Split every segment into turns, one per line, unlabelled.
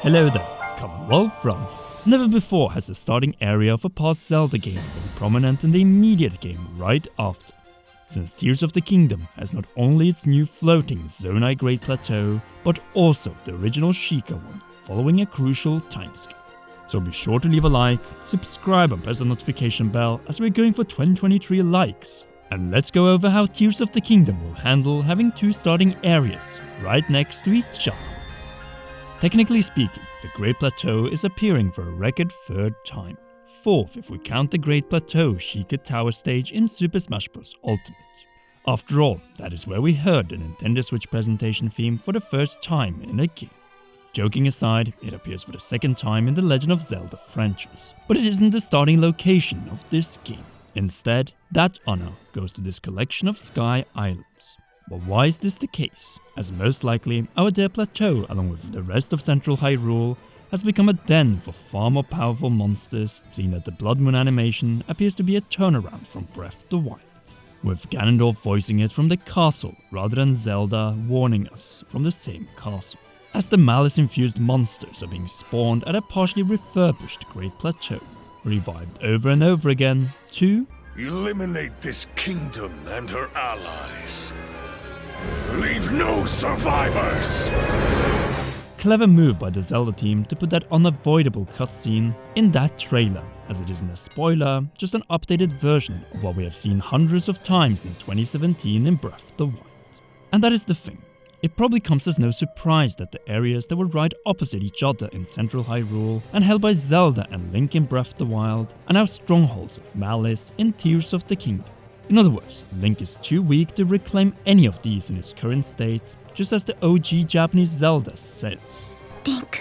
Hello there, Commonwealth from. Never before has the starting area of a past Zelda game been prominent in the immediate game right after, since Tears of the Kingdom has not only its new floating Zonai Great Plateau, but also the original Sheikah one, following a crucial timescale. So be sure to leave a like, subscribe and press the notification bell as we're going for 2023 likes. And let's go over how Tears of the Kingdom will handle having two starting areas right next to each other. Technically speaking, the Great Plateau is appearing for a record third time. Fourth if we count the Great Plateau Sheikah Tower stage in Super Smash Bros. Ultimate. After all, that is where we heard the Nintendo Switch presentation theme for the first time in a game. Joking aside, it appears for the second time in the Legend of Zelda franchise, but it isn't the starting location of this game. Instead, that honor goes to this collection of Sky Islands. But why is this the case? As most likely, our dear Plateau, along with the rest of central Hyrule, has become a den for far more powerful monsters, seeing that the Blood Moon animation appears to be a turnaround from Breath of the Wild, with Ganondorf voicing it from the castle rather than Zelda warning us from the same castle. As the malice-infused monsters are being spawned at a partially refurbished Great Plateau, revived over and over again to
eliminate this kingdom and her allies. Leave no survivors!
Clever move by the Zelda team to put that unavoidable cutscene in that trailer, as it isn't a spoiler, just an updated version of what we have seen hundreds of times since 2017 in Breath of the Wild. And that is the thing. It probably comes as no surprise that the areas that were right opposite each other in central Hyrule and held by Zelda and Link in Breath of the Wild are now strongholds of malice in Tears of the Kingdom. In other words, Link is too weak to reclaim any of these in his current state, just as the OG Japanese Zelda says.
Link,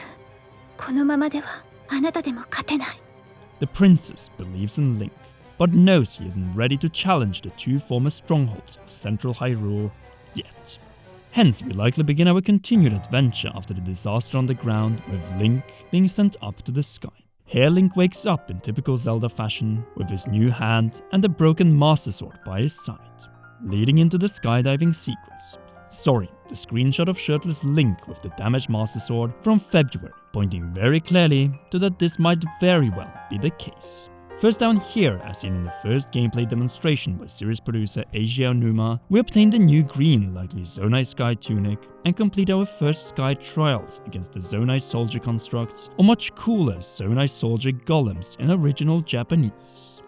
このままではあなたでも勝てない.
The princess believes in Link, but knows he isn't ready to challenge the two former strongholds of central Hyrule yet. Hence, we likely begin our continued adventure after the disaster on the ground, with Link being sent up to the sky. Here Link wakes up in typical Zelda fashion, with his new hand and the broken Master Sword by his side, leading into the skydiving sequence. Sorry, the screenshot of shirtless Link with the damaged Master Sword from February, pointing very clearly to that this might very well be the case. First down here, as seen in the first gameplay demonstration by series producer Eiji Aonuma, we obtain the new green likely Zonai Sky tunic and complete our first Sky trials against the Zonai Soldier constructs, or much cooler Zonai Soldier golems in original Japanese.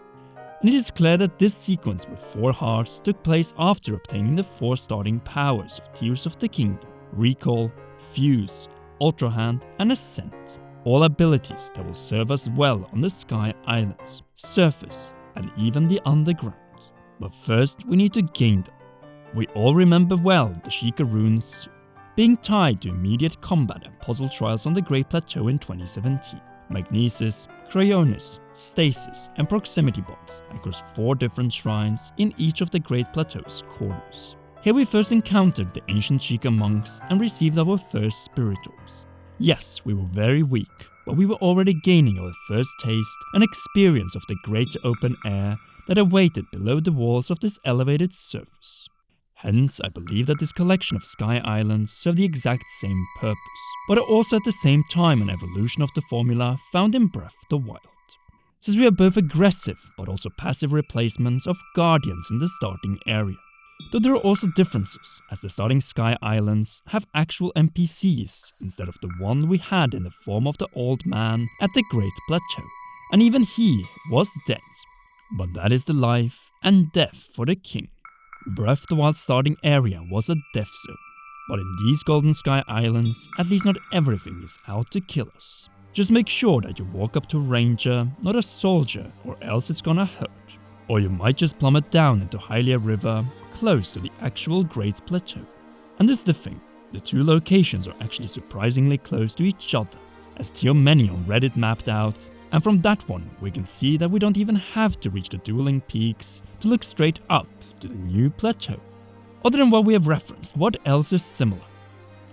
And it is clear that this sequence with 4 hearts took place after obtaining the 4 starting powers of Tears of the Kingdom: Recall, Fuse, Ultra Hand, and Ascent. All abilities that will serve us well on the Sky Islands, surface, and even the underground. But first, we need to gain them. We all remember well the Sheikah runes being tied to immediate combat and puzzle trials on the Great Plateau in 2017. Magnesis, Cryonis, Stasis, and Proximity Bombs across 4 different shrines in each of the Great Plateau's corners. Here we first encountered the ancient Sheikah monks and received our first spirit orbs. Yes, we were very weak, but we were already gaining our first taste and experience of the great open air that awaited below the walls of this elevated surface. Hence, I believe that this collection of Sky Islands serve the exact same purpose, but are also at the same time an evolution of the formula found in Breath of the Wild. Since we are both aggressive, but also passive replacements of Guardians in the starting area. Though there are also differences, as the starting Sky Islands have actual NPCs instead of the one we had in the form of the old man at the Great Plateau, and even he was dead. But that is the life and death for the king. Breath of the Wild starting area was a death zone, but in these Golden Sky Islands, at least not everything is out to kill us. Just make sure that you walk up to a ranger, not a soldier, or else it's gonna hurt. Or you might just plummet down into Hylia River, close to the actual Great Plateau. And this is the thing, the 2 locations are actually surprisingly close to each other, as Many on Reddit mapped out, and from that one we can see that we don't even have to reach the dueling peaks to look straight up to the new plateau. Other than what we have referenced, what else is similar?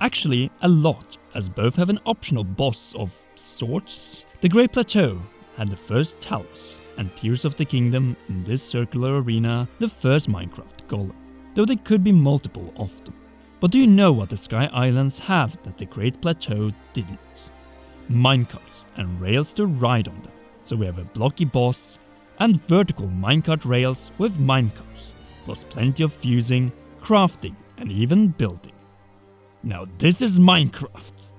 Actually, a lot, as both have an optional boss of sorts. The Great Plateau had the first Talos, and Tears of the Kingdom in this circular arena the first Minecraft golem, though there could be multiple of them. But do you know what the Sky Islands have that the Great Plateau didn't? minecarts and rails to ride on them. So we have a blocky boss and vertical minecart rails with minecarts, plus plenty of fusing, crafting and even building. Now this is Minecraft.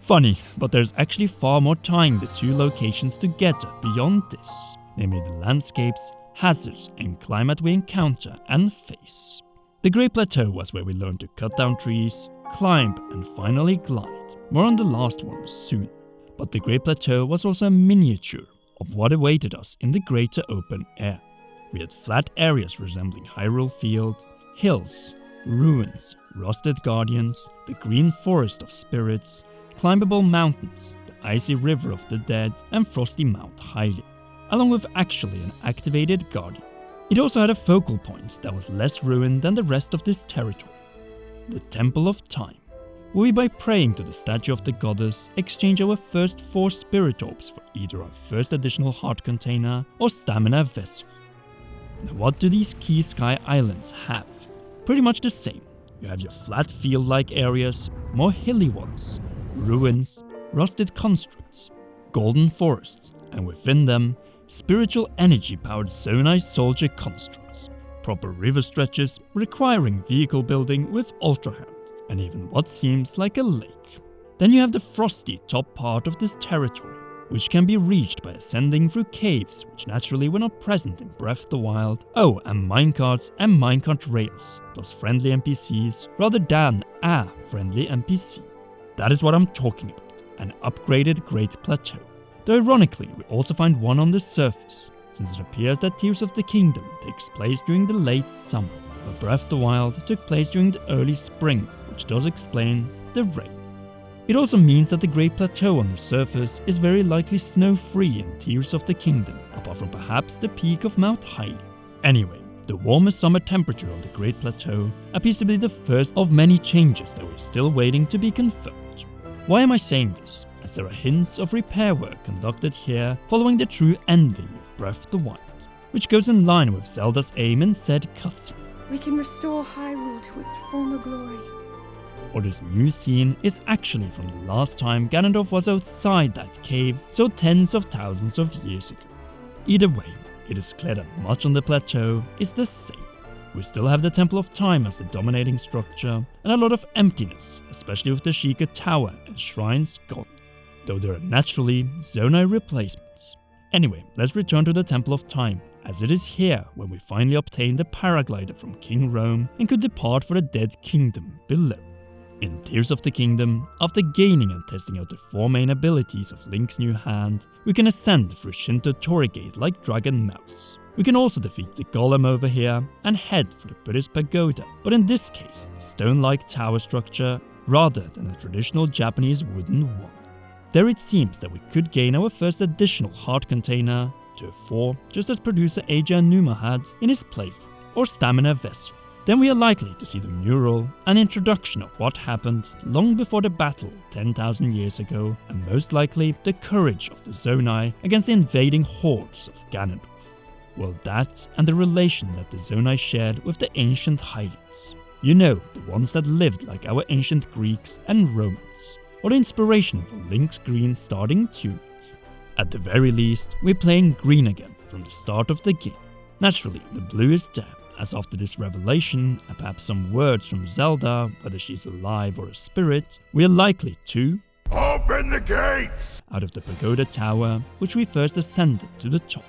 Funny, but there's actually far more tying the two locations together beyond this, namely the landscapes, hazards and climate we encounter and face. The Great Plateau was where we learned to cut down trees, climb and finally glide. More on the last one soon. But the Great Plateau was also a miniature of what awaited us in the greater open air. We had flat areas resembling Hyrule Field, hills, ruins, rusted guardians, the green forest of spirits, climbable mountains, the icy river of the dead, and frosty Mount Hyrule, along with actually an activated guardian. It also had a focal point that was less ruined than the rest of this territory, the Temple of Time, where we, by praying to the statue of the goddess, exchange our first 4 spirit orbs for either our first additional heart container or stamina vessel. Now what do these Key Sky Islands have? Pretty much the same. You have your flat field-like areas, more hilly ones, ruins, rusted constructs, golden forests, and within them, spiritual energy-powered Zonai soldier constructs, proper river stretches requiring vehicle building with ultra-hand, and even what seems like a lake. Then you have the frosty top part of this territory, which can be reached by ascending through caves which naturally were not present in Breath of the Wild. Oh, and minecarts and minecart rails, plus friendly NPCs rather than a friendly NPC. That is what I'm talking about, an upgraded Great Plateau. Though ironically, we also find one on the surface, since it appears that Tears of the Kingdom takes place during the late summer, but Breath of the Wild took place during the early spring, which does explain the rain. It also means that the Great Plateau on the surface is very likely snow-free in Tears of the Kingdom, apart from perhaps the peak of Mount Hyrule. Anyway, the warmer summer temperature on the Great Plateau appears to be the first of many changes that we're still waiting to be confirmed. Why am I saying this? As there are hints of repair work conducted here following the true ending of Breath of the Wild, which goes in line with Zelda's aim in said cutscene.
We can restore Hyrule to its former glory.
Or this new scene is actually from the last time Ganondorf was outside that cave, so tens of thousands of years ago. Either way, it is clear that much on the plateau is the same. We still have the Temple of Time as the dominating structure, and a lot of emptiness, especially with the Sheikah Tower and shrines gone, though there are naturally Zonai replacements. Anyway, let's return to the Temple of Time, as it is here when we finally obtain the paraglider from King Rome and could depart for the Dead Kingdom below. In Tears of the Kingdom, after gaining and testing out the 4 main abilities of Link's new hand, we can ascend through Shinto Torigate like Dragon Mouse. We can also defeat the golem over here and head for the Buddhist pagoda, but in this case, stone-like tower structure rather than a traditional Japanese wooden one. There it seems that we could gain our first additional heart container to a 4, just as producer Eiji Aonuma had in his playthrough, or stamina vessel. Then we are likely to see the mural, an introduction of what happened long before the battle 10,000 years ago, and most likely the courage of the Zonai against the invading hordes of Ganondorf. Well, that and the relation that the Zonai shared with the ancient Highlands. You know, the ones that lived like our ancient Greeks and Romans, or the inspiration for Link's green starting tunic. At the very least, we're playing green again from the start of the game. Naturally, the blue is dead, as after this revelation, and perhaps some words from Zelda, whether she's alive or a spirit, we are likely to
Open the gates!
out of the pagoda tower, which we first ascended to the top.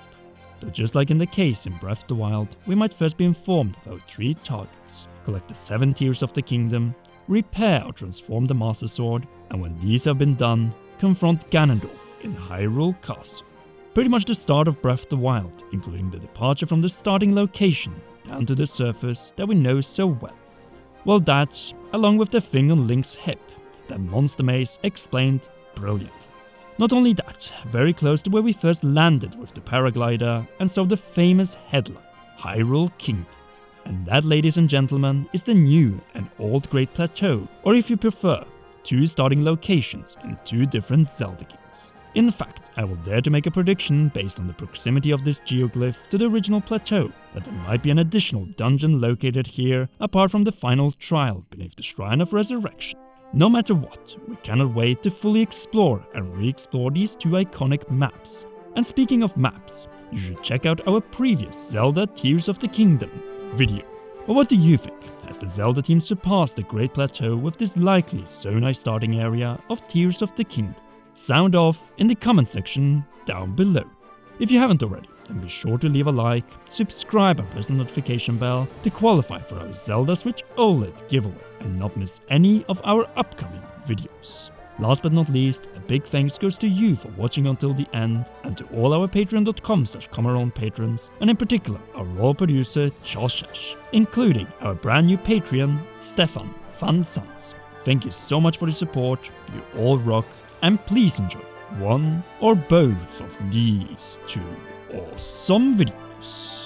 Though just like in the case in Breath of the Wild, we might first be informed of our 3 targets, collect the 7 Tears of the Kingdom, repair or transform the Master Sword, and when these have been done, confront Ganondorf in Hyrule Castle. Pretty much the start of Breath of the Wild, including the departure from the starting location down to the surface that we know so well. Well, that, along with the thing on Link's hip, that Monster Maze explained brilliantly. Not only that, very close to where we first landed with the paraglider and saw the famous headline, Hyrule Kingdom. And that, ladies and gentlemen, is the new and old Great Plateau, or if you prefer, 2 starting locations in 2 different Zelda games. In fact, I will dare to make a prediction based on the proximity of this geoglyph to the original plateau, that there might be an additional dungeon located here apart from the final trial beneath the Shrine of Resurrection. No matter what, we cannot wait to fully explore and re-explore these two iconic maps. And speaking of maps, you should check out our previous Zelda Tears of the Kingdom video. But what do you think? Has the Zelda team surpassed the Great Plateau with this likely so nice starting area of Tears of the Kingdom? Sound off in the comment section down below. If you haven't already, then be sure to leave a like, subscribe and press the notification bell to qualify for our Zelda Switch OLED giveaway and not miss any of our upcoming videos. Last but not least, a big thanks goes to you for watching until the end, and to all our patreon.com/Comeron patrons, and in particular our royal producer Josh, including our brand new Patreon, Stefan Van Sant. Thank you so much for the support, you all rock, and please enjoy one or both of these two awesome videos.